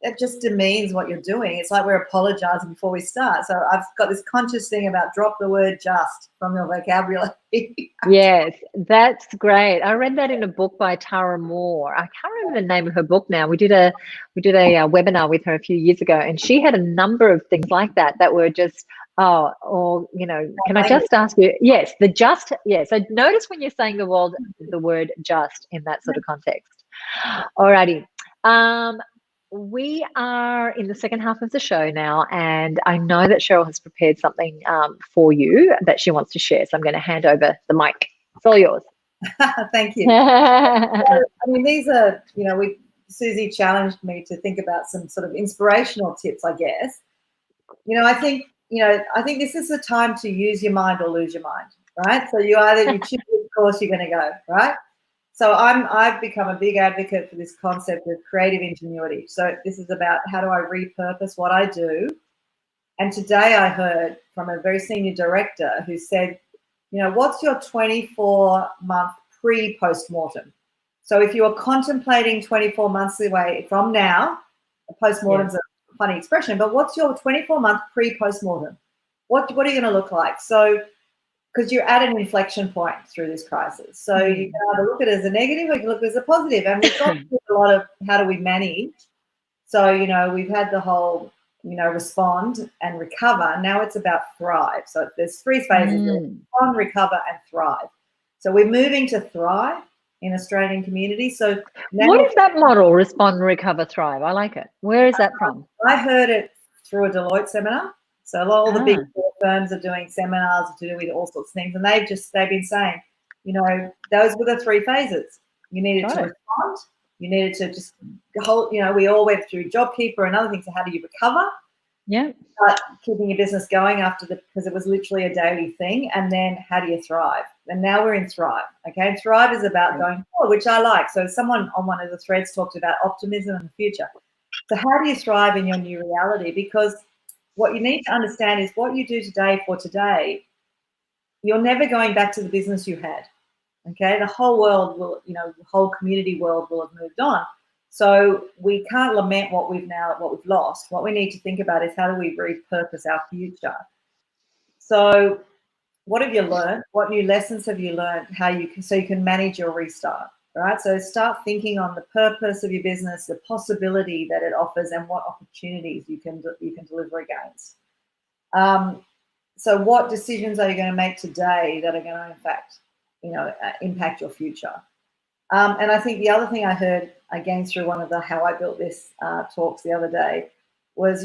It just demeans what you're doing. It's like we're apologizing before we start. So I've got this conscious thing about drop the word just from your vocabulary. Yes, that's great. I read that in a book by Tara Moore. I can't remember the name of her book now. We did a webinar with her a few years ago, and she had a number of things like that were just, or, you know, can I just ask you? Yes, the just, yes. So notice when you're saying the word just in that sort of context. Alrighty. We are in the second half of the show now, and I know that Cheryl has prepared something for you that she wants to share. So I'm going to hand over the mic. It's all yours. Thank you. So, I mean, these are, Suzi challenged me to think about some sort of inspirational tips, I guess. I think this is the time to use your mind or lose your mind, right? So you choose which course you're going to go, right? So I've become a big advocate for this concept of creative ingenuity. So this is about how do I repurpose what I do. And today I heard from a very senior director who said, what's your 24-month pre-postmortem? So if you are contemplating 24 months away from now, a postmortem's a funny expression, but what's your 24-month pre-postmortem? What are you going to look like? So, because you're at an inflection point through this crisis. So you can either look at it as a negative or you can look at it as a positive. And we've got a lot of how do we manage. So, we've had the whole, respond and recover. Now it's about thrive. So there's 3 phases, respond, recover, and thrive. So we're moving to thrive in Australian communities. So now, what is that model, respond, recover, thrive? I like it. Where is that from? I heard it through a Deloitte seminar. So all the big firms are doing seminars to do with all sorts of things. And they've been saying, those were the 3 phases. You needed to respond. You needed to just hold, we all went through JobKeeper and other things. So how do you recover? Yeah. Keeping your business going because it was literally a daily thing. And then how do you thrive? And now we're in thrive. Okay. And thrive is about going forward, which I like. So someone on one of the threads talked about optimism in the future. So how do you thrive in your new reality? Because what you need to understand is what you do today for today, you're never going back to the business you had. Okay, the whole world will, the whole community world will have moved on. So we can't lament what we've lost. What we need to think about is how do we repurpose our future? So what have you learned? What new lessons have you learned? So you can manage your restart, right? So start thinking on the purpose of your business, the possibility that it offers, and what opportunities you can deliver against. So what decisions are you going to make today that are going to, in fact, impact your future? And I think the other thing I heard, again, through one of the How I Built This talks the other day was,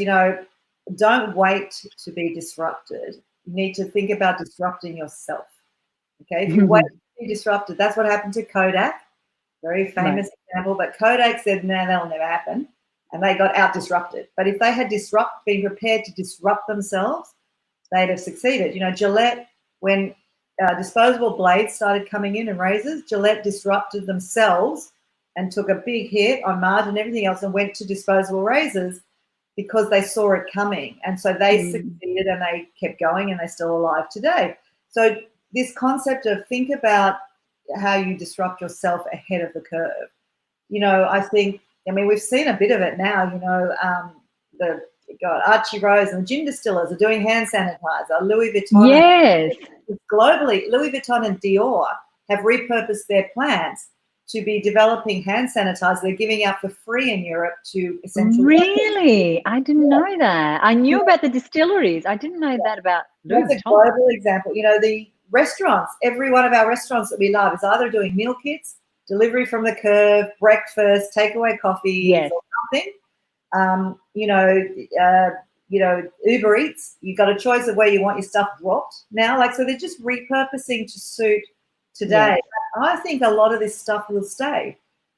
don't wait to be disrupted. You need to think about disrupting yourself. Okay, if you wait to be disrupted, that's what happened to Kodak, very famous example. But Kodak said, no, that'll never happen. And they got out-disrupted. But if they had been prepared to disrupt themselves, they'd have succeeded. Gillette, when disposable blades started coming in and razors, Gillette disrupted themselves and took a big hit on margin and everything else and went to disposable razors because they saw it coming. And so they succeeded and they kept going and they're still alive today. So this concept of think about how you disrupt yourself ahead of the curve. We've seen a bit of it now, Archie Rose and the gin distillers are doing hand sanitizer. Louis Vuitton. Yes. Globally, Louis Vuitton and Dior have repurposed their plants to be developing hand sanitizer. They're giving out for free in Europe to essentially. Really? I didn't know that. I knew about the distilleries. I didn't know that about Louis Vuitton. That's a global example. The restaurants, every one of our restaurants that we love is either doing meal kits, delivery from the curb, breakfast, takeaway coffee, or something. Uber Eats, you've got a choice of where you want your stuff dropped now. So they're just repurposing to suit today. Yeah. I think a lot of this stuff will stay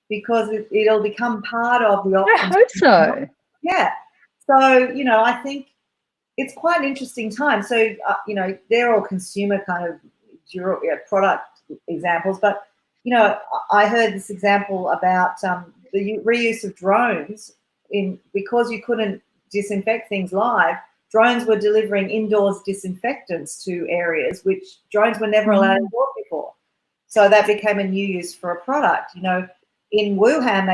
because it'll become part of the options. I hope so. Yeah. So, I think it's quite an interesting time. So, they're all consumer kind of product examples. But, I heard this example about the reuse of drones because you couldn't disinfect things live. Drones were delivering indoors disinfectants to areas which drones were never allowed indoors before. So that became a new use for a product. In Wuhan,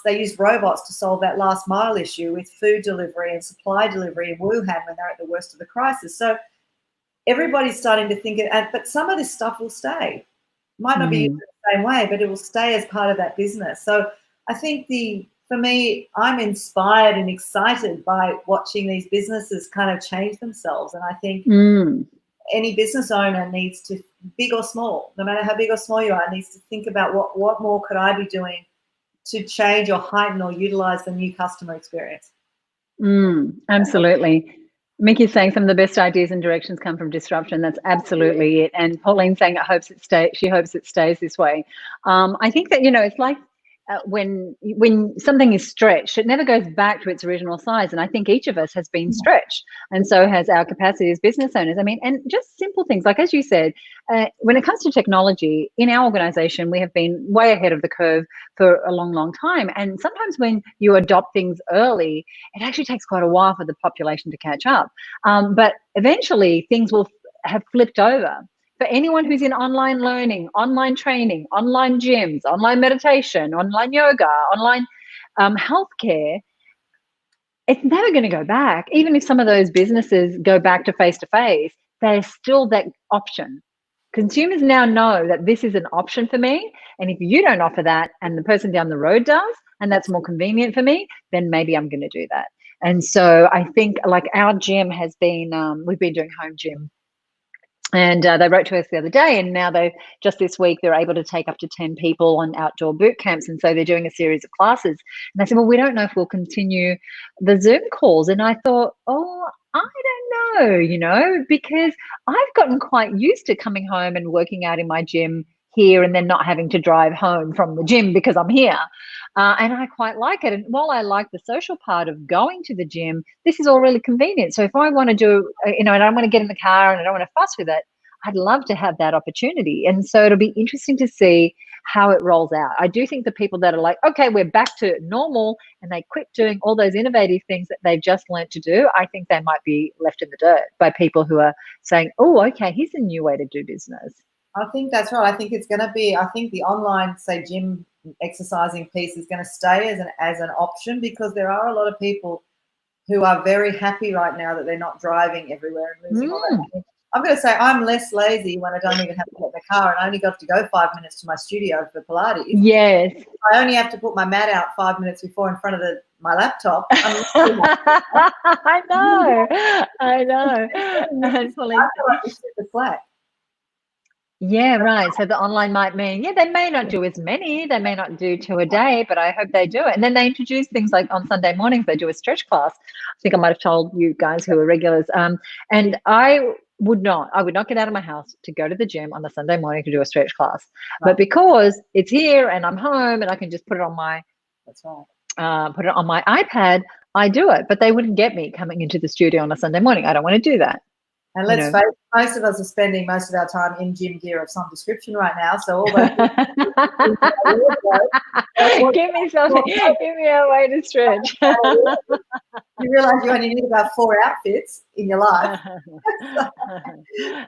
they used robots to solve that last mile issue with food delivery and supply delivery in Wuhan when they're at the worst of the crisis. So everybody's starting to think but some of this stuff will stay. Might not be used in the same way, but it will stay as part of that business. So I think for me, I'm inspired and excited by watching these businesses kind of change themselves. And I think any business owner needs to, big or small, no matter how big or small you are, needs to think about what more could I be doing to change or heighten or utilize the new customer experience. Absolutely. Mickey's saying some of the best ideas and directions come from disruption. That's absolutely it. And Pauline saying she hopes it stays this way. I think that, it's like when something is stretched, it never goes back to its original size. And I think each of us has been stretched, and so has our capacity as business owners. I mean, and just simple things like, as you said, when it comes to technology in our organization, we have been way ahead of the curve for a long, long time. And sometimes when you adopt things early, it actually takes quite a while for the population to catch up. But eventually things will have flipped over. For anyone who's in online learning, online training, online gyms, online meditation, online yoga, online healthcare, it's never going to go back. Even if some of those businesses go back to face-to-face, there's still that option. Consumers now know that this is an option for me. And if you don't offer that and the person down the road does, and that's more convenient for me, then maybe I'm going to do that. And so I think like our gym has been, we've been doing home gym. And they wrote to us the other day, and now just this week, they're able to take up to 10 people on outdoor boot camps. And so they're doing a series of classes. And I said, well, we don't know if we'll continue the Zoom calls. And I thought, I don't know, because I've gotten quite used to coming home and working out in my gym here and then not having to drive home from the gym because I'm here. And I quite like it. And while I like the social part of going to the gym, this is all really convenient. So if I want to do, and I don't want to get in the car and I don't want to fuss with it, I'd love to have that opportunity. And so it'll be interesting to see how it rolls out. I do think the people that are like, okay, we're back to normal, and they quit doing all those innovative things that they've just learned to do, I think they might be left in the dirt by people who are saying, oh, okay, here's a new way to do business. I think that's right. I think it's going to be, I think the online, say, gym exercising piece is going to stay as an option, because there are a lot of people who are very happy right now that they're not driving everywhere and losing all that money. I'm going to say I'm less lazy when I don't even have to get in the car and I only got to go 5 minutes to my studio for Pilates. Yes. I only have to put my mat out 5 minutes before in front of my laptop. I know. And Pauline, I feel like it's super flat. Yeah, right. So the online might mean, they may not do as many, they may not do 2 a day, but I hope they do it. And then they introduce things like on Sunday mornings, they do a stretch class. I think I might have told you guys who are regulars. And I would not get out of my house to go to the gym on a Sunday morning to do a stretch class. Right. But because it's here and I'm home and I can just put it on my, put it on my iPad, I do it. But they wouldn't get me coming into the studio on a Sunday morning. I don't want to do that. And let's face it, most of us are spending most of our time in gym gear of some description right now. So all those give me something. Give me a way to stretch. You realise you only need about 4 outfits in your life.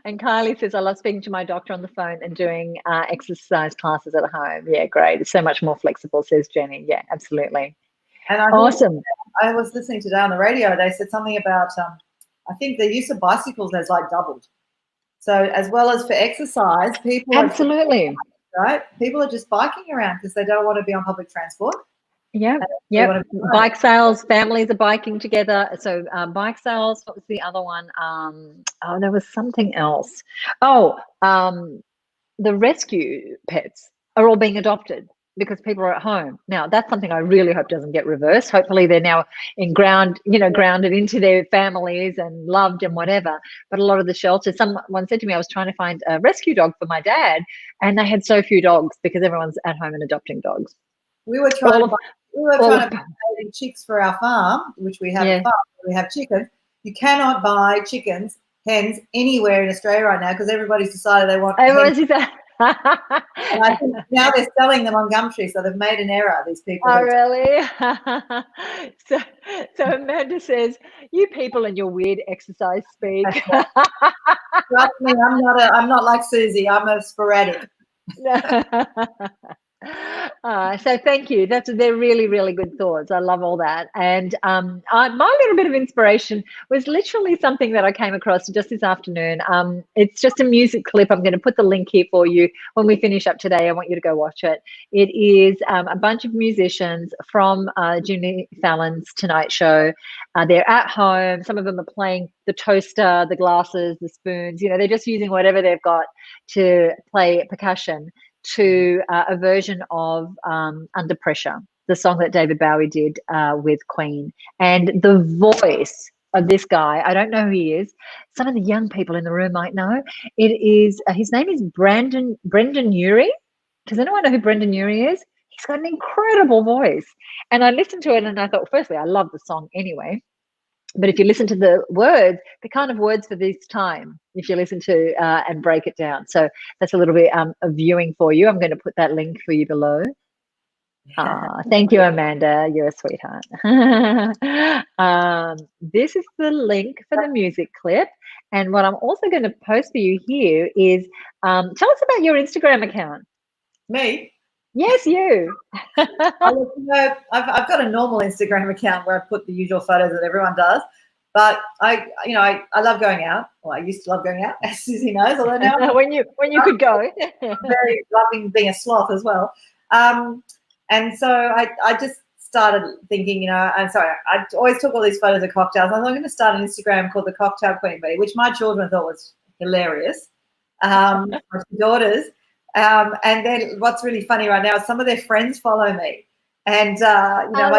And Kylie says, I love speaking to my doctor on the phone and doing exercise classes at home. Yeah, great. It's so much more flexible, says Jenny. Yeah, absolutely. And awesome. I was listening today on the radio. They said something about I think the use of bicycles has like doubled. So as well as for exercise, people absolutely right. People are just biking around because they don't want to be on public transport. Yeah. Bike sales, families are biking together. So bike sales. What was the other one? There was something else. The rescue pets are all being adopted because people are at home. Now, that's something I really hope doesn't get reversed. Hopefully they're now grounded into their families and loved and whatever. But a lot of the shelters, someone said to me, I was trying to find a rescue dog for my dad, and they had so few dogs because everyone's at home and adopting dogs. We were trying to buy chicks for our farm, which we have a farm, we have chickens. You cannot buy hens anywhere in Australia right now because everybody's decided they want and I think now they're selling them on Gumtree, so they've made an error, these people. Oh, really? So Amanda says, you people and your weird exercise speak. Trust me, I'm not like Suzi. I'm a sporadic. So thank you. They're really, really good thoughts. I love all that. And my little bit of inspiration was literally something that I came across just this afternoon. It's just a music clip. I'm going to put the link here for you when we finish up today. I want you to go watch it. It is a bunch of musicians from Jimmy Fallon's Tonight Show. They're at home. Some of them are playing the toaster, the glasses, the spoons. They're just using whatever they've got to play percussion to a version of Under Pressure, the song that David Bowie did with Queen. And the voice of this guy. I don't know who he is. Some of the young people in the room might know. It is his name is Brendan Urie. Does anyone know who Brendan Urie is? He's got an incredible voice. And I listened to it and I thought, firstly, I love the song anyway. But if you listen to the words, the kind of words for this time, if you listen to and break it down. So that's a little bit of viewing for you. I'm going to put that link for you below. Thank you, Amanda. You're a sweetheart. This is the link for the music clip. And what I'm also going to post for you here is, tell us about your Instagram account. Me? Yes, you. I've got a normal Instagram account where I put the usual photos that everyone does. But I love going out. Well, I used to love going out, as Susie knows. Although now when you could go, very loving being a sloth as well. And so I just started thinking, I'm sorry, I always took all these photos of cocktails. I was going to start an Instagram called the Cocktail Queen Bee, which my children thought was hilarious. My two daughters. And then what's really funny right now is some of their friends follow me. And, my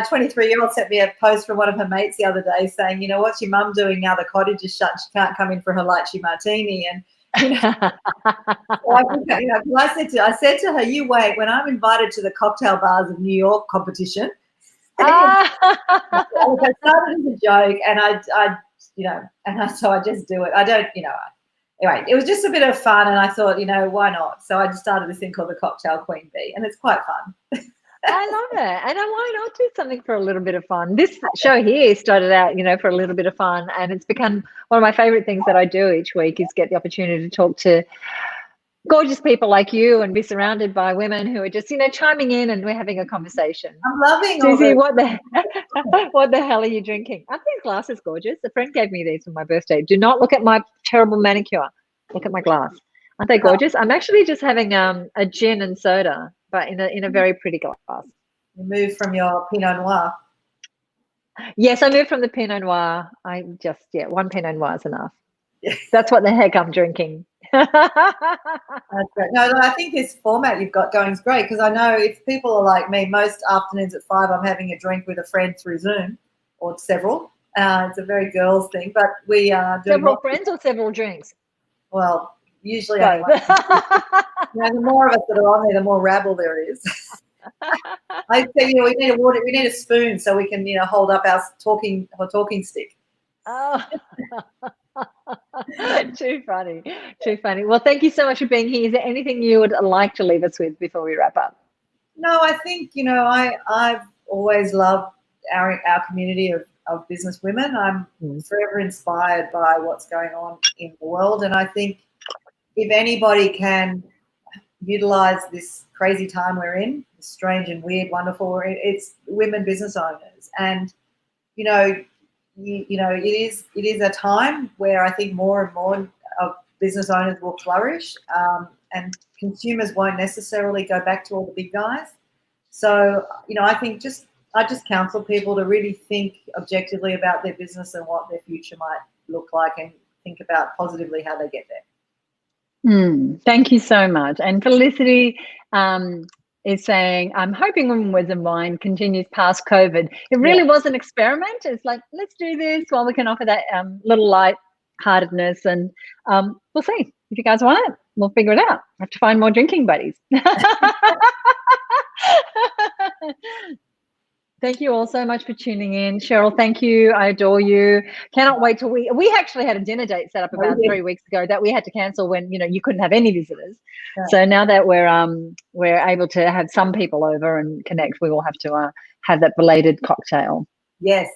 23-year-old sent me a post from one of her mates the other day saying, what's your mum doing now the cottage is shut? She can't come in for her lychee martini. And, I said to her, you wait, when I'm invited to the cocktail bars of New York competition, I started as a joke and so I just do it. I don't, anyway, it was just a bit of fun and I thought, why not? So I just started this thing called the Cocktail Queen Bee and it's quite fun. I love it. And why not do something for a little bit of fun? This show here started out, for a little bit of fun, and it's become one of my favorite things that I do each week is get the opportunity to talk to gorgeous people like you and be surrounded by women who are just, chiming in and we're having a conversation. I'm loving Susie, what the hell are you drinking? Aren't these glasses gorgeous? A friend gave me these for my birthday. Do not look at my terrible manicure. Look at my glass. Aren't they gorgeous? I'm actually just having a gin and soda, but in a very pretty glass. You moved from your Pinot Noir. Yes, I moved from the Pinot Noir. One Pinot Noir is enough. Yes. That's what the heck I'm drinking. That's great. No, I think this format you've got going is great because I know if people are like me, most afternoons at 5 I'm having a drink with a friend through Zoom or several. It's a very girls thing, but we are doing several friends or several drinks. Well, usually the more of us that are on there, the more rabble there is. I say, we need a spoon so we can, hold up our talking stick. Oh, too funny. Well, thank you so much for being here. Is there anything you would like to leave us with before we wrap up? No, I think, I've always loved our community of business women. I'm forever inspired by what's going on in the world. And I think if anybody can utilize this crazy time we're in, strange and weird, wonderful, it's women business owners. And, it is a time where I think more and more of business owners will flourish and consumers won't necessarily go back to all the big guys. So, I think I just counsel people to really think objectively about their business and what their future might look like and think about positively how they get there. Thank you so much. And Felicity is saying, I'm hoping Women, Words and Wine continues past COVID. It really was an experiment. It's like, let's do this while we can offer that little light-heartedness. And we'll see. If you guys want it, we'll figure it out. I have to find more drinking buddies. Thank you all so much for tuning in. Cheryl, thank you. I adore you. Cannot wait till we actually had a dinner date set up about 3 weeks ago that we had to cancel when, you couldn't have any visitors. Yeah. So now that we're able to have some people over and connect, we will have to have that belated cocktail. Yes.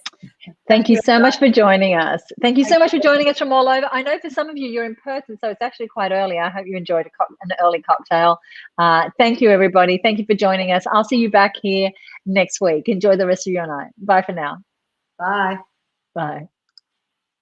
Thank you so much for joining us. Thank you so much for joining us from all over. I know for some of you, you're in person, so it's actually quite early. I hope you enjoyed an early cocktail. Thank you, everybody. Thank you for joining us. I'll see you back here next week. Enjoy the rest of your night. Bye for now. Bye. Bye.